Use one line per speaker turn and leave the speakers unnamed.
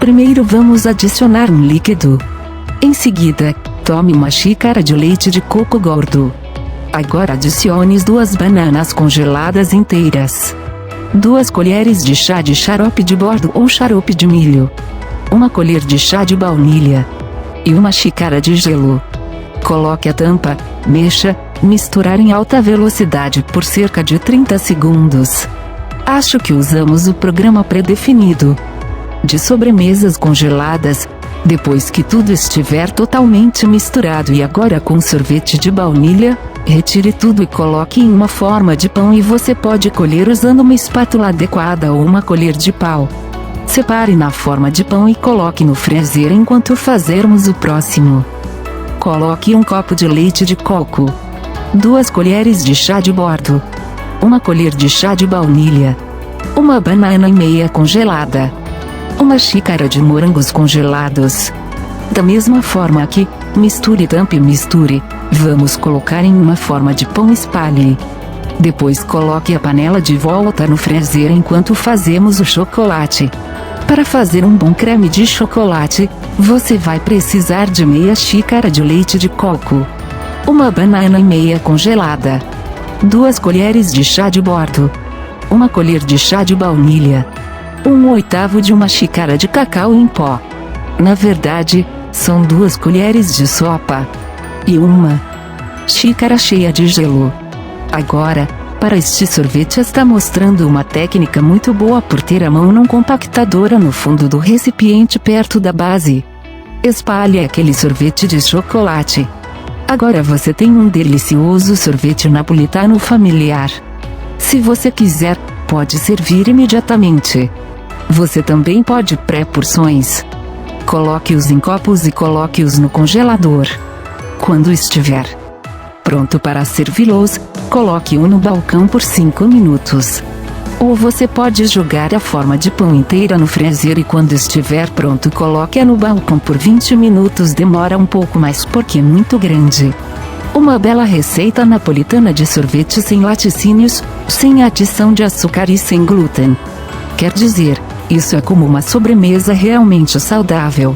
Primeiro vamos adicionar um líquido. Em seguida, tome uma xícara de leite de coco gordo. Agora adicione 2 bananas congeladas inteiras, 2 colheres de chá de xarope de bordo ou xarope de milho, 1 colher de chá de baunilha e 1 xícara de gelo. Coloque a tampa, mexa, misturar em alta velocidade por cerca de 30 segundos. Acho que usamos o programa pré-definido de sobremesas congeladas. Depois que tudo estiver totalmente misturado e agora com sorvete de baunilha, retire tudo e coloque em uma forma de pão e você pode colher usando uma espátula adequada ou uma colher de pau. Separe na forma de pão e coloque no freezer enquanto fazermos o próximo. Coloque 1 copo de leite de coco, 2 colheres de chá de bordo, 1 colher de chá de baunilha, 1 banana e meia congelada, 1 xícara de morangos congelados. Da mesma forma que, misture, tampe e misture, vamos colocar em uma forma de pão e espalhe. Depois coloque a panela de volta no freezer enquanto fazemos o chocolate. Para fazer um bom creme de chocolate, você vai precisar de meia xícara de leite de coco, 1 banana e meia congelada, 2 colheres de chá de bordo, 1 colher de chá de baunilha, 1/8 de uma xícara de cacau em pó. Na verdade, são 2 colheres de sopa e 1 xícara cheia de gelo. Agora, para este sorvete está mostrando uma técnica muito boa por ter a mão não compactadora no fundo do recipiente perto da base. Espalhe aquele sorvete de chocolate. Agora você tem um delicioso sorvete napolitano familiar. Se você quiser, pode servir imediatamente. Você também pode pré-porções. Coloque-os em copos e coloque-os no congelador. Quando estiver pronto para servi-los, coloque-o no balcão por 5 minutos. Ou você pode jogar a forma de pão inteira no freezer e quando estiver pronto coloque-a no balcão por 20 minutos. Demora um pouco mais porque é muito grande. Uma bela receita napolitana de sorvete sem laticínios, sem adição de açúcar e sem glúten. Quer dizer, isso é como uma sobremesa realmente saudável.